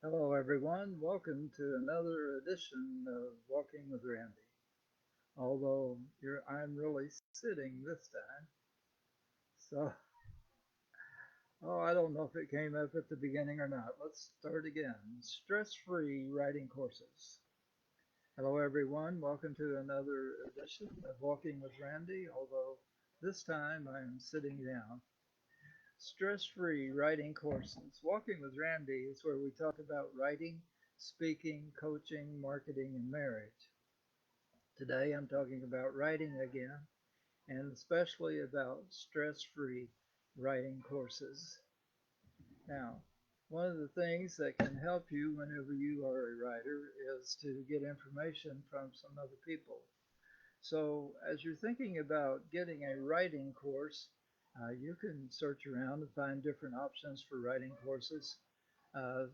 Hello, everyone. Welcome to another edition of Walking with Randy. Although I'm really sitting this time, so I don't know if it came up at the beginning or not. Let's start again. Stress-free writing courses. Hello, everyone. Welcome to another edition of Walking with Randy. Although this time I'm sitting down. Stress-free writing courses. Walking with Randy is where we talk about writing, speaking, coaching, marketing, and marriage. Today I'm talking about writing again, and especially about stress-free writing courses. Now, one of the things that can help you whenever you are a writer is to get information from some other people. So, as you're thinking about getting a writing course, you can search around and find different options for writing courses. Uh,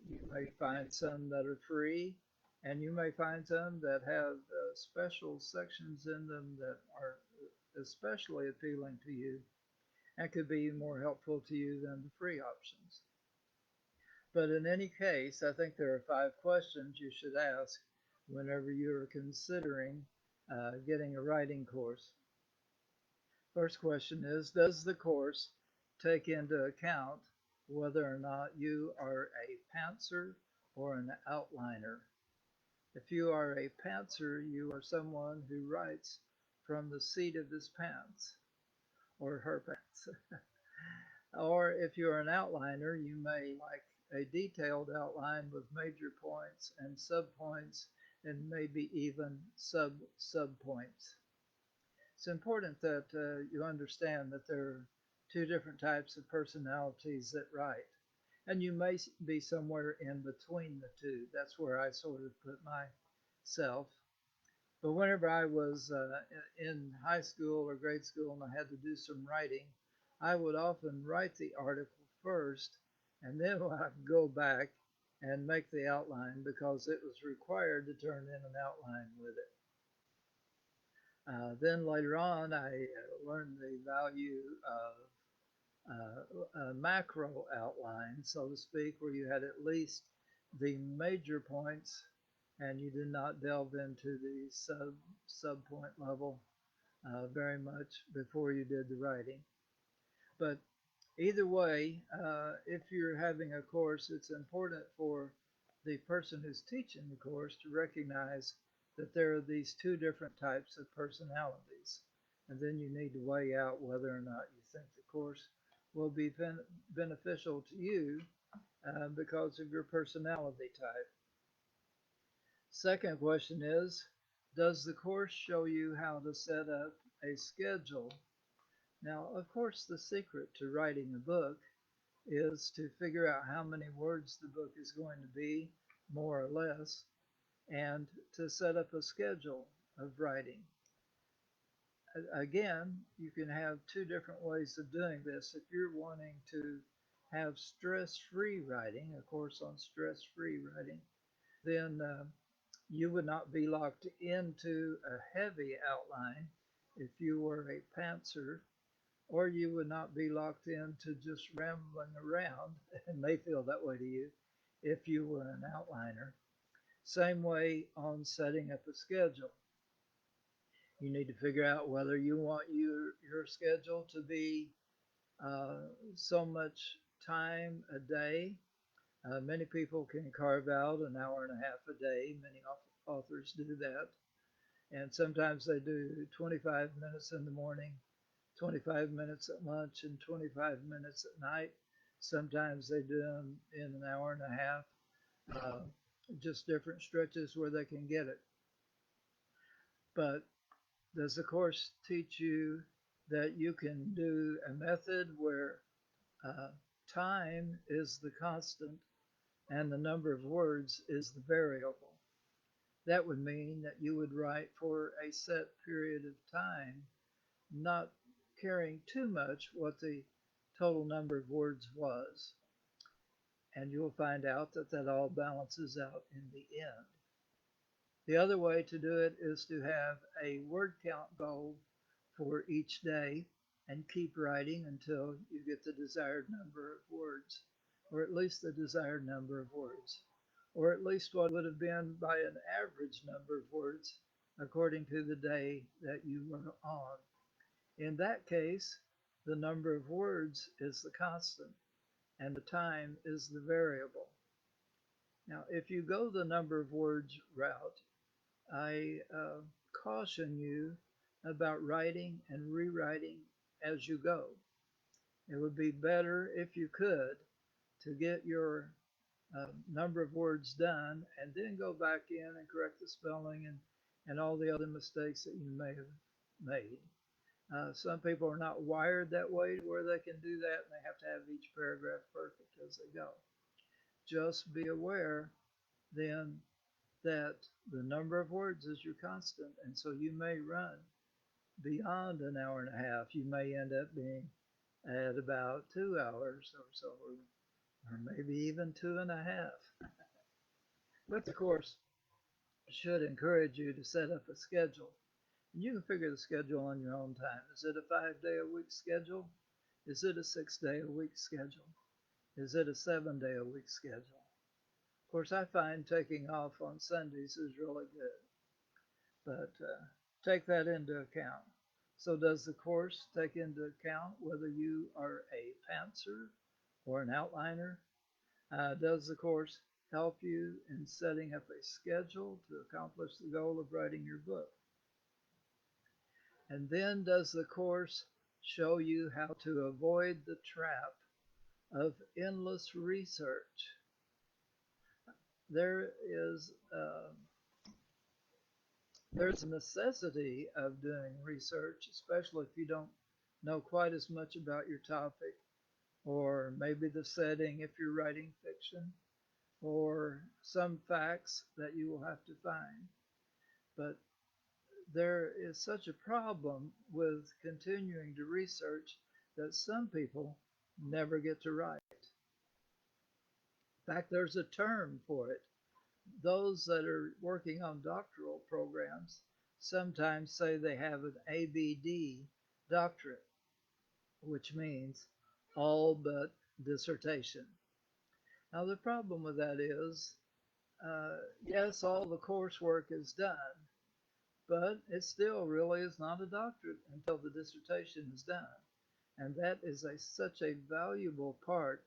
you may find some that are free, and you may find some that have special sections in them that are especially appealing to you and could be more helpful to you than the free options. But in any case, I think there are five questions you should ask whenever you're considering getting a writing course. First question is, does the course take into account whether or not you are a pantser or an outliner? If you are a pantser, you are someone who writes from the seat of his pants or her pants. Or if you're an outliner, you may like a detailed outline with major points and subpoints and maybe even subpoints. It's important that you understand that there are two different types of personalities that write. And you may be somewhere in between the two. That's where I sort of put myself. But whenever I was in high school or grade school and I had to do some writing, I would often write the article first and then I'd go back and make the outline because it was required to turn in an outline with it. Then later on, I learned the value of a macro outline, so to speak, where you had at least the major points and you did not delve into the sub point level very much before you did the writing. But either way, if you're having a course, it's important for the person who's teaching the course to recognize that there are these two different types of personalities. And then you need to weigh out whether or not you think the course will be beneficial to you because of your personality type. Second question is, does the course show you how to set up a schedule? Now, of course, the secret to writing a book is to figure out how many words the book is going to be, more or less, and to set up a schedule of writing. Again, you can have two different ways of doing this. If you're wanting to have stress-free writing, a course on stress-free writing, then you would not be locked into a heavy outline if you were a pantser, or you would not be locked into just rambling around. It may feel that way to you if you were an outliner. Same way on setting up a schedule. You need to figure out whether you want your schedule to be so much time a day. Many people can carve out an hour and a half a day. Many authors do that. And sometimes they do 25 minutes in the morning, 25 minutes at lunch, and 25 minutes at night. Sometimes they do them in an hour and a half, uh, just different stretches where they can get it. But does the course teach you that you can do a method where uh, time is the constant and the number of words is the variable? That would mean that you would write for a set period of time, not caring too much what the total number of words was. And you'll find out that that all balances out in the end. The other way to do it is to have a word count goal for each day and keep writing until you get the desired number of words. or at least the desired number of words, or at least what would have been by an average number of words according to the day that you were on. In that case, the number of words is the constant and the time is the variable. Now, if you go the number of words route, I caution you about writing and rewriting as you go. It would be better if you could to get your number of words done and then go back in and correct the spelling and all the other mistakes that you may have made. Some people are not wired that way to where they can do that and they have to have each paragraph perfect as they go. Just be aware then that the number of words is your constant, and so you may run beyond an hour and a half. You may end up being at about 2 hours or so, or maybe even 2.5. But of course, should encourage you to set up a schedule. And you can figure the schedule on your own time. Is it a 5-day-a-week schedule? Is it a 6-day-a-week schedule? Is it a 7-day-a-week schedule? Of course, I find taking off on Sundays is really good, but take that into account. So does the course take into account whether you are a pantser or an outliner? Does the course help you in setting up a schedule to accomplish the goal of writing your book? And then does the course show you how to avoid the trap of endless research? There is there's a necessity of doing research, especially if you don't know quite as much about your topic, or maybe the setting if you're writing fiction, or some facts that you will have to find. But there is such a problem with continuing to research that some people never get to write. In fact, there's a term for it. Those that are working on doctoral programs sometimes say they have an ABD doctorate, which means all but dissertation. Now, the problem with that is, yes, all the coursework is done, but it still really is not a doctorate until the dissertation is done. And that is such a valuable part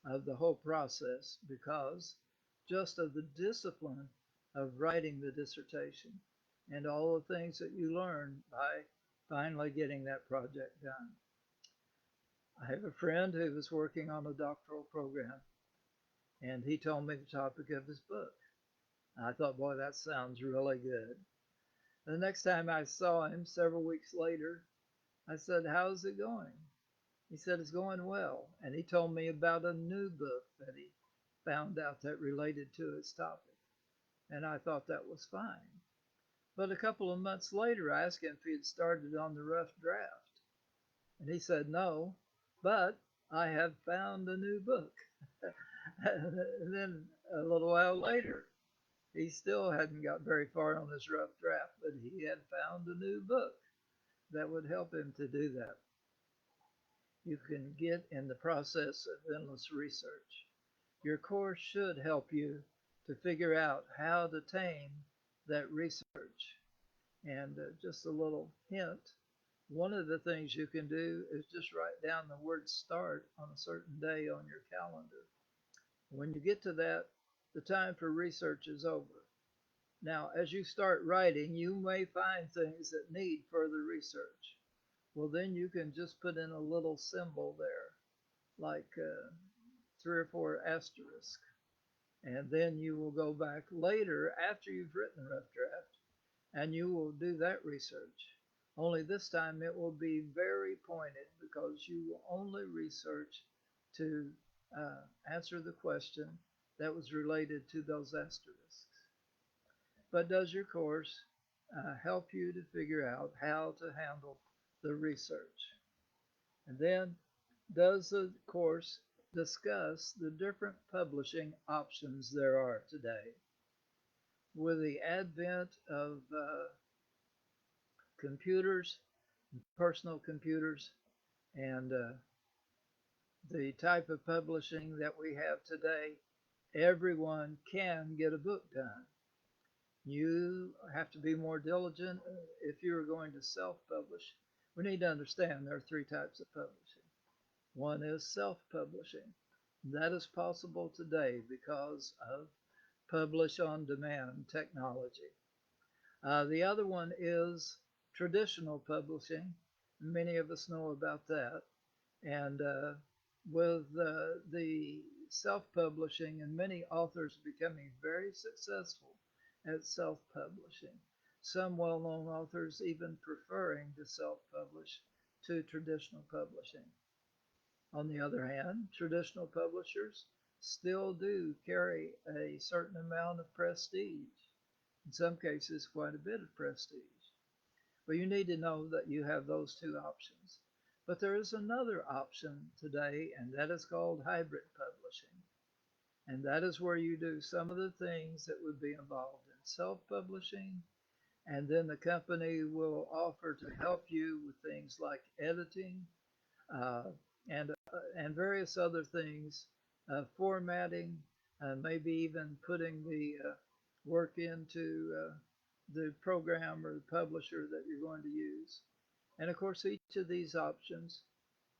of the whole process because just of the discipline of writing the dissertation and all the things that you learn by finally getting that project done. I have a friend who was working on a doctoral program and he told me the topic of his book. I thought, boy, that sounds really good. The next time I saw him, several weeks later, I said, how's it going? He said, it's going well. And he told me about a new book that he found out that related to his topic. And I thought that was fine. But a couple of months later, I asked him if he had started on the rough draft. And he said, no, but I have found a new book. And then a little while later, he still hadn't got very far on his rough draft, but he had found a new book that would help him to do that. You can get in the process of endless research. Your course should help you to figure out how to tame that research. And just a little hint, one of the things you can do is just write down the word start on a certain day on your calendar. When you get to that, the time for research is over. Now, as you start writing, you may find things that need further research. Well, then you can just put in a little symbol there, like 3 or 4 asterisks. And then you will go back later after you've written the rough draft and you will do that research. Only this time it will be very pointed because you will only research to answer the question that was related to those asterisks. But does your course help you to figure out how to handle the research? And then, does the course discuss the different publishing options there are today? With the advent of computers, personal computers, and the type of publishing that we have today, everyone can get a book done. You have to be more diligent if you're going to self publish. We need to understand there are three types of publishing. One is self publishing. That is possible today because of publish on demand technology. The other one is traditional publishing. Many of us know about that. And with the self publishing and many authors becoming very successful at self publishing, some well known authors even preferring to self publish to traditional publishing. On the other hand, traditional publishers still do carry a certain amount of prestige, in some cases, quite a bit of prestige. But you need to know that you have those two options. But there is another option today, and that is called hybrid publishing. And that is where you do some of the things that would be involved in self publishing, and then the company will offer to help you with things like editing uh, and various other things, formatting, maybe even putting the work into the program or the publisher that you're going to use. And of course, each of these options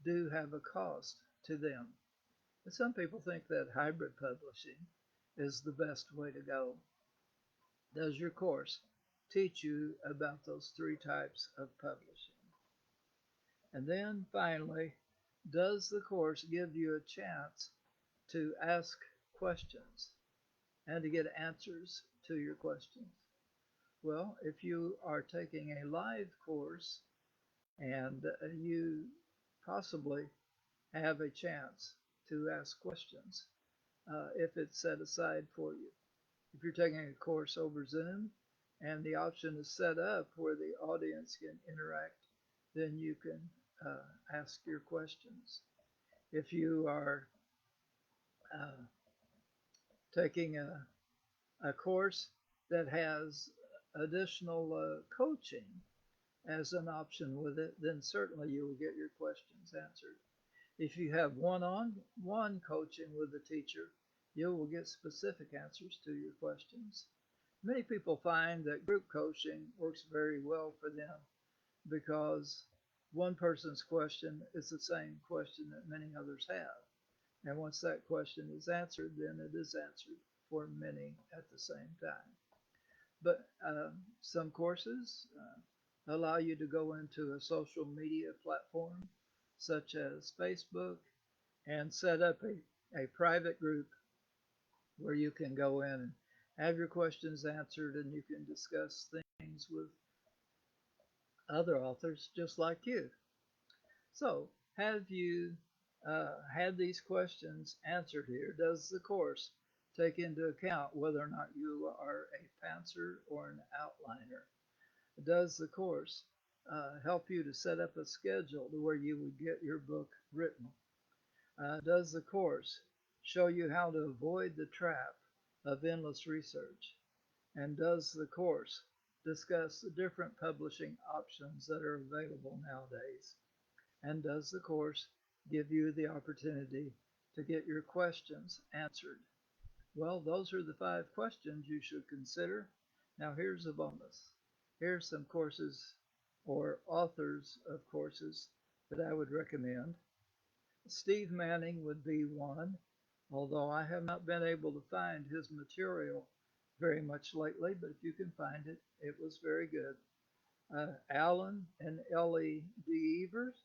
do have a cost to them. And some people think that hybrid publishing is the best way to go. Does your course teach you about those three types of publishing? And then finally, does the course give you a chance to ask questions and to get answers to your questions? Well, if you are taking a live course and you possibly have a chance to ask questions if it's set aside for you. If you're taking a course over Zoom and the option is set up where the audience can interact, then you can ask your questions. If you are uh, taking a course that has additional coaching as an option with it, then certainly you will get your questions answered. If you have one-on-one coaching with the teacher, you will get specific answers to your questions. Many people find that group coaching works very well for them because one person's question is the same question that many others have. And once that question is answered, then it is answered for many at the same time. But some courses allow you to go into a social media platform such as Facebook and set up a private group where you can go in and have your questions answered and you can discuss things with other authors just like you. So, have you had these questions answered here? Does the course take into account whether or not you are a pantser or an outliner? Does the course help you to set up a schedule to where you would get your book written? Does the course show you how to avoid the trap of endless research? And does the course discuss the different publishing options that are available nowadays? And does the course give you the opportunity to get your questions answered? Well, those are the 5 questions you should consider. Now, here's a bonus. Here's some courses or authors of courses that I would recommend. Steve Manning would be one, although I have not been able to find his material very much lately, but if you can find it, it was very good. Alan and Ellie Deavers,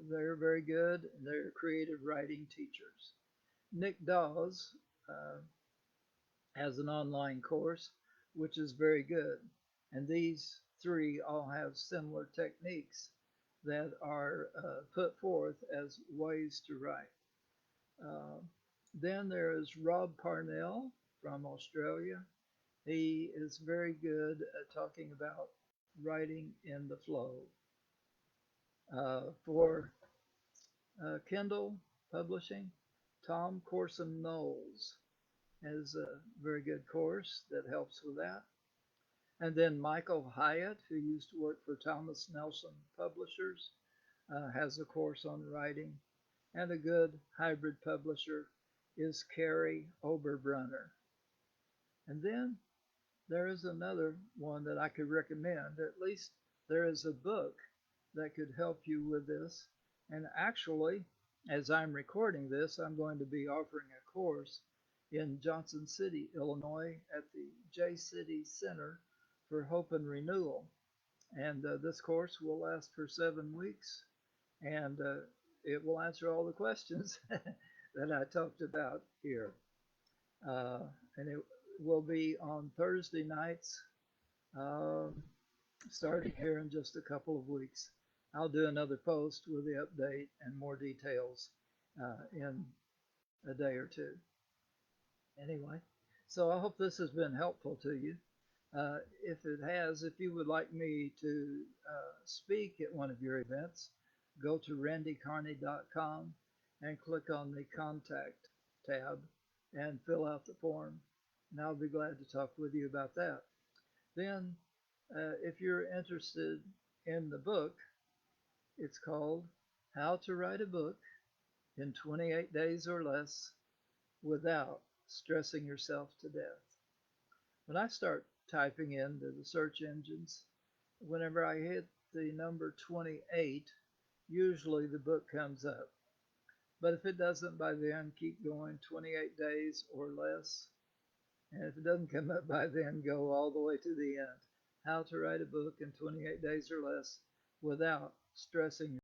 they're very good. They're creative writing teachers. Nick Dawes has an online course, which is very good. And these three all have similar techniques that are put forth as ways to write. Uh, then there is Rob Parnell from Australia. He is very good at talking about writing in the flow. For Kindle publishing, Tom Corson Knowles has a very good course that helps with that. And then Michael Hyatt, who used to work for Thomas Nelson Publishers, has a course on writing. And a good hybrid publisher is Carrie Oberbrunner. And then there is another one that I could recommend. At least there is a book that could help you with this. And actually, as I'm recording this, I'm going to be offering a course in Johnson City, Illinois, at the J City Center for Hope and Renewal. And this course will last for 7 weeks, and it will answer all the questions that I talked about here. Uh, and it will be on Thursday nights, um, starting here in just a couple of weeks. I'll do another post with the update and more details in a day or two. Anyway, so I hope this has been helpful to you. If it has, if you would like me to speak at one of your events, go to randycarney.com and click on the contact tab and fill out the form. And I'll be glad to talk with you about that. Then, if you're interested in the book, it's called How to Write a Book in 28 Days or Less Without Stressing Yourself to Death. When I start typing into the search engines, whenever I hit the number 28, usually the book comes up. But if it doesn't by then, keep going 28 days or less. And if it doesn't come up by then, go all the way to the end. How to write a book in 28 days or less without stressing